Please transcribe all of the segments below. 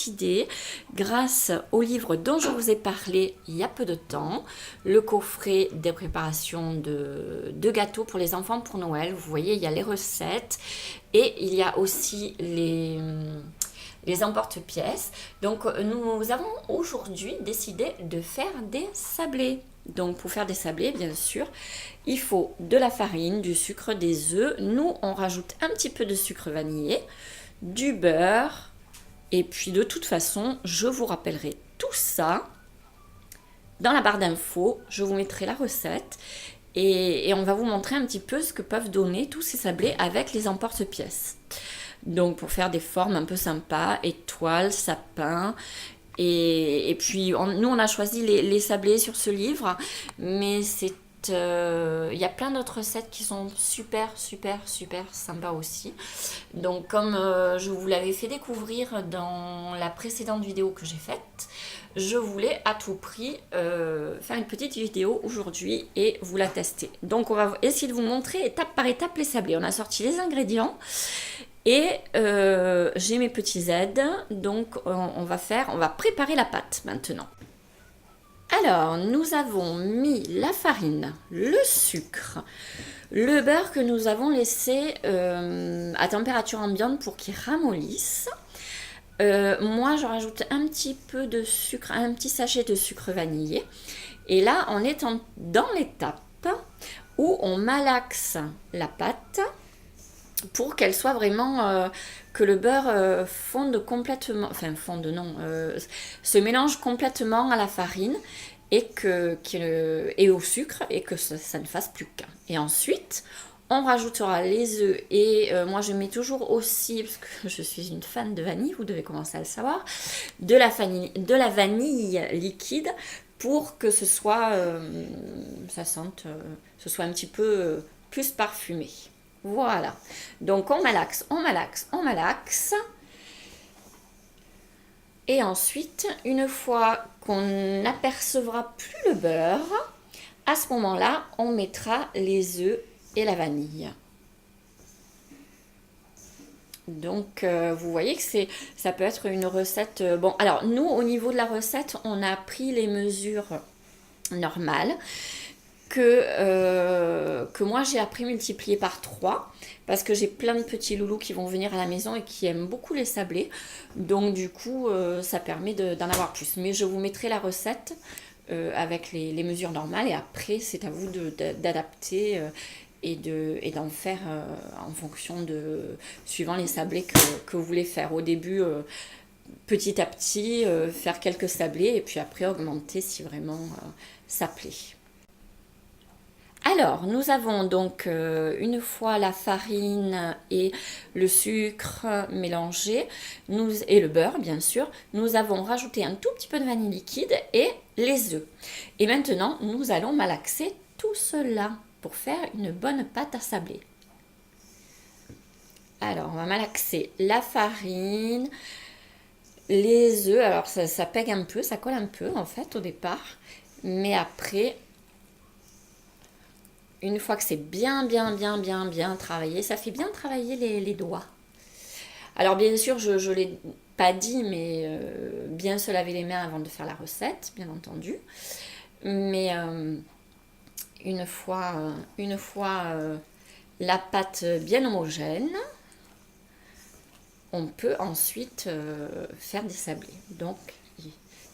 décidé, grâce au livre dont je vous ai parlé il y a peu de temps, le coffret des préparations de gâteaux pour les enfants pour Noël. Vous voyez, il y a les recettes et il y a aussi les emporte-pièces. Donc nous avons aujourd'hui décidé de faire des sablés. Donc pour faire des sablés, bien sûr, il faut de la farine, du sucre, des œufs. Nous, on rajoute un petit peu de sucre vanillé, du beurre. Et puis de toute façon, je vous rappellerai tout ça dans la barre d'infos. Je vous mettrai la recette. Et on va vous montrer un petit peu ce que peuvent donner tous ces sablés avec les emporte-pièces. Donc pour faire des formes un peu sympas, étoiles, sapins. Et puis nous on a choisi les sablés sur ce livre, mais il y a plein d'autres recettes qui sont super sympas aussi. Donc comme je vous l'avais fait découvrir dans la précédente vidéo que j'ai faite, je voulais à tout prix faire une petite vidéo aujourd'hui et vous la tester. Donc on va essayer de vous montrer étape par étape les sablés. On a sorti les ingrédients. Et j'ai mes petits aides, donc on va préparer la pâte maintenant. Alors, nous avons mis la farine, le sucre, le beurre que nous avons laissé à température ambiante pour qu'il ramollisse. Moi, je rajoute un petit peu de sucre, un petit sachet de sucre vanillé. Et là, on est dans l'étape où on malaxe la pâte pour qu'elle soit vraiment, que le beurre fonde complètement, enfin fonde non, se mélange complètement à la farine et au sucre et que ça ne fasse plus qu'un. Et ensuite, on rajoutera les œufs et moi je mets toujours aussi, parce que je suis une fan de vanille, vous devez commencer à le savoir, de la vanille liquide pour que ce soit, ce soit un petit peu plus parfumé. Voilà, donc on malaxe. Et ensuite, une fois qu'on n'apercevra plus le beurre, à ce moment-là, on mettra les œufs et la vanille. Donc, vous voyez que ça peut être une recette... bon, alors, nous, au niveau de la recette, on a pris les mesures normales. Que moi j'ai appris multiplié par 3 parce que j'ai plein de petits loulous qui vont venir à la maison et qui aiment beaucoup les sablés, donc du coup ça permet d'en avoir plus, mais je vous mettrai la recette avec les mesures normales et après c'est à vous d'adapter et d'en faire en fonction suivant les sablés que vous voulez faire. Au début petit à petit faire quelques sablés et puis après augmenter si vraiment ça plaît. Alors, nous avons donc une fois la farine et le sucre mélangés, et le beurre bien sûr, nous avons rajouté un tout petit peu de vanille liquide et les œufs. Et maintenant, nous allons malaxer tout cela pour faire une bonne pâte à sabler. Alors, on va malaxer la farine, les œufs. Alors, ça pègue un peu, ça colle un peu en fait au départ, mais après... Une fois que c'est bien travaillé, ça fait bien travailler les doigts. Alors bien sûr, je ne l'ai pas dit, mais bien se laver les mains avant de faire la recette, bien entendu. Mais une fois la pâte bien homogène, on peut ensuite faire des sablés. Donc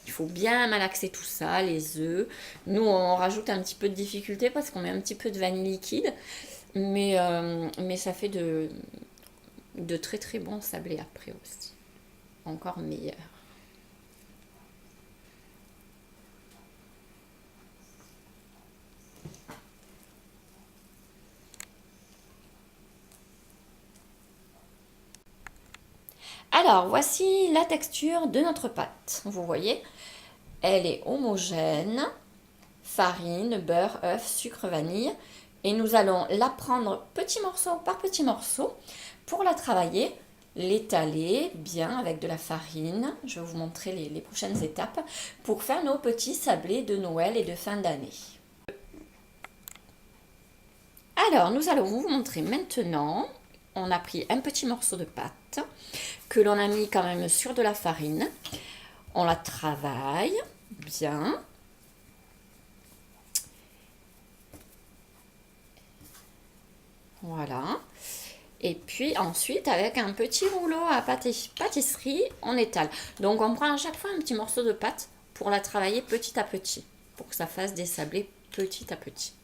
il faut bien malaxer tout ça, les œufs. Nous, on rajoute un petit peu de difficulté parce qu'on met un petit peu de vanille liquide. Mais ça fait de très bons sablés après aussi. Encore meilleurs. Alors, voici la texture de notre pâte. Vous voyez, elle est homogène, farine, beurre, œuf, sucre, vanille. Et nous allons la prendre petit morceau par petit morceau pour la travailler, l'étaler bien avec de la farine. Je vais vous montrer les prochaines étapes pour faire nos petits sablés de Noël et de fin d'année. Alors, nous allons vous montrer maintenant on a pris un petit morceau de pâte que l'on a mis quand même sur de la farine. On la travaille bien. Voilà. Et puis ensuite, avec un petit rouleau à pâtisserie, on étale. Donc on prend à chaque fois un petit morceau de pâte pour la travailler petit à petit, pour que ça fasse des sablés petit à petit.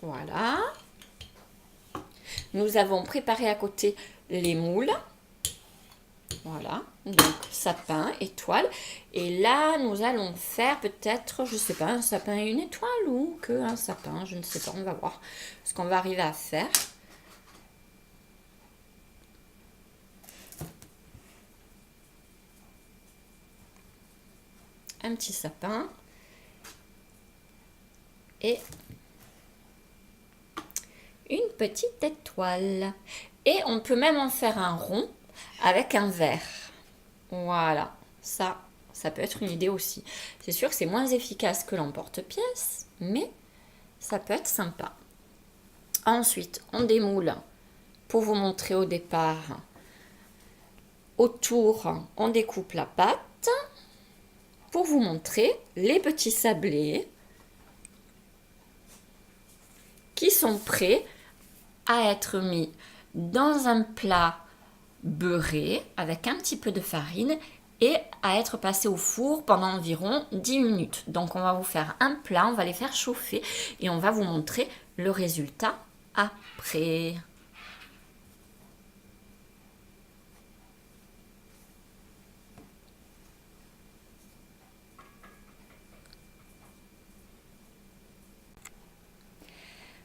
Voilà. Nous avons préparé à côté les moules. Voilà, donc sapin, étoile. Et là, nous allons faire peut-être, je sais pas, un sapin et une étoile ou que un sapin, je ne sais pas, on va voir ce qu'on va arriver à faire. Un petit sapin et une petite étoile. Et on peut même en faire un rond avec un verre. Voilà, ça peut être une idée aussi. C'est sûr que c'est moins efficace que l'emporte-pièce, mais ça peut être sympa. Ensuite, on démoule pour vous montrer au départ. Autour, on découpe la pâte pour vous montrer les petits sablés qui sont prêts à être mis dans un plat beurré avec un petit peu de farine et à être passé au four pendant environ 10 minutes. Donc on va vous faire un plat, on va les faire chauffer et on va vous montrer le résultat après.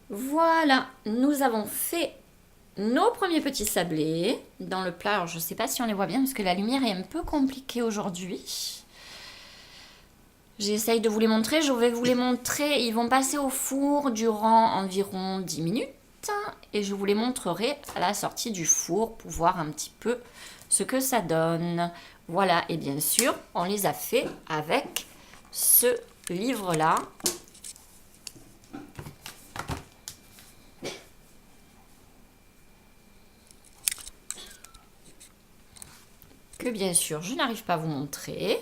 Voilà, nous avons fait nos premiers petits sablés dans le plat. Alors je ne sais pas si on les voit bien parce que la lumière est un peu compliquée aujourd'hui. J'essaye de vous les montrer. Je vais vous les montrer. Ils vont passer au four durant environ 10 minutes. Et je vous les montrerai à la sortie du four pour voir un petit peu ce que ça donne. Voilà, et bien sûr, on les a fait avec ce livre-là. Que bien sûr, je n'arrive pas à vous montrer.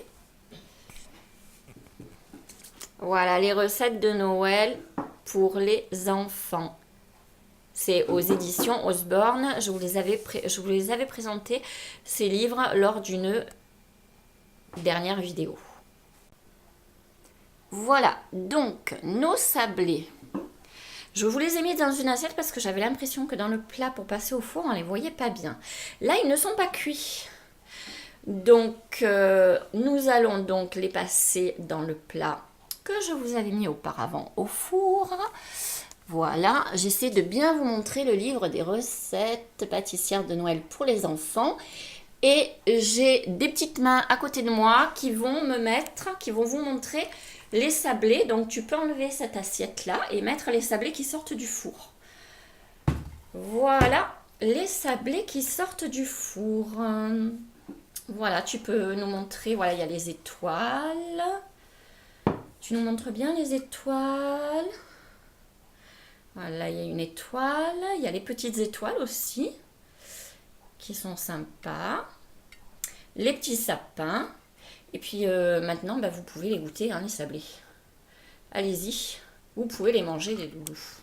Voilà, les recettes de Noël pour les enfants. C'est aux éditions Osborne. Je vous les avais présentés, ces livres, lors d'une dernière vidéo. Voilà, donc nos sablés. Je vous les ai mis dans une assiette parce que j'avais l'impression que dans le plat pour passer au four, on ne les voyait pas bien. Là, ils ne sont pas cuits. Donc, nous allons donc les passer dans le plat que je vous avais mis auparavant au four. Voilà, j'essaie de bien vous montrer le livre des recettes pâtissières de Noël pour les enfants. Et j'ai des petites mains à côté de moi qui vont vous montrer les sablés. Donc, tu peux enlever cette assiette-là et mettre les sablés qui sortent du four. Voilà, les sablés qui sortent du four. Voilà, tu peux nous montrer, voilà, il y a les étoiles. Tu nous montres bien les étoiles. Voilà, il y a une étoile. Il y a les petites étoiles aussi, qui sont sympas. Les petits sapins. Et puis maintenant, vous pouvez les goûter, hein, les sablés. Allez-y, vous pouvez les manger, les loulous.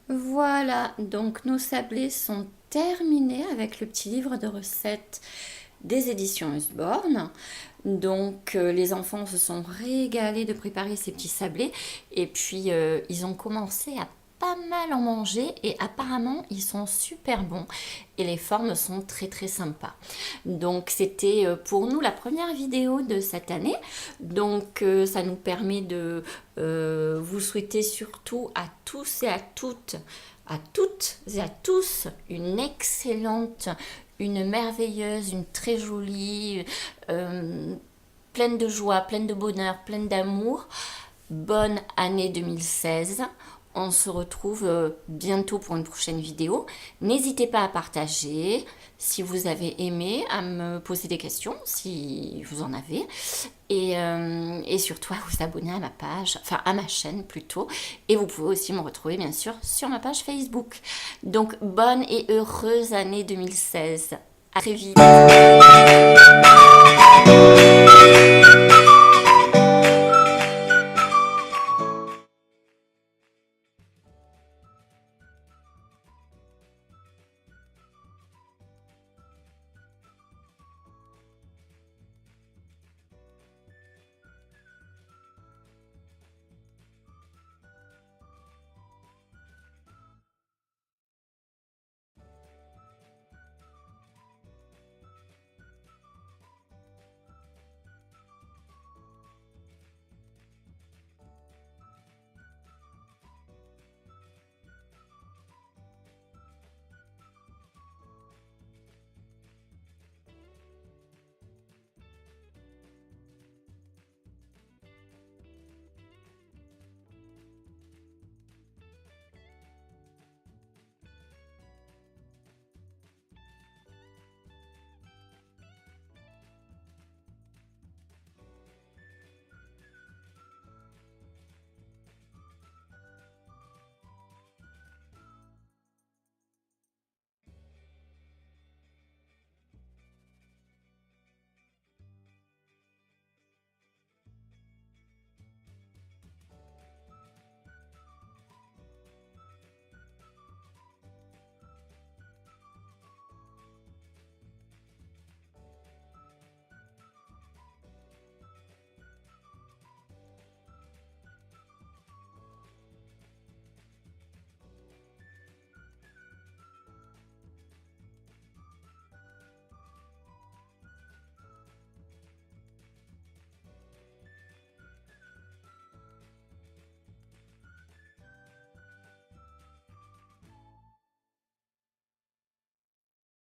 Voilà, donc nos sablés sont terminés avec le petit livre de recettes des éditions Osborne. Donc les enfants se sont régalés de préparer ces petits sablés et puis ils ont commencé à pas mal en manger et apparemment ils sont super bons et les formes sont très très sympas. Donc c'était pour nous la première vidéo de cette année, donc ça nous permet de vous souhaiter surtout à tous et à toutes et à tous une excellente, une merveilleuse, une très jolie, pleine de joie, pleine de bonheur, pleine d'amour. Bonne année 2016. On se retrouve bientôt pour une prochaine vidéo. N'hésitez pas à partager si vous avez aimé, à me poser des questions si vous en avez. Et surtout à vous abonner à ma page, enfin à ma chaîne plutôt. Et vous pouvez aussi me retrouver bien sûr sur ma page Facebook. Donc bonne et heureuse année 2016. À très vite.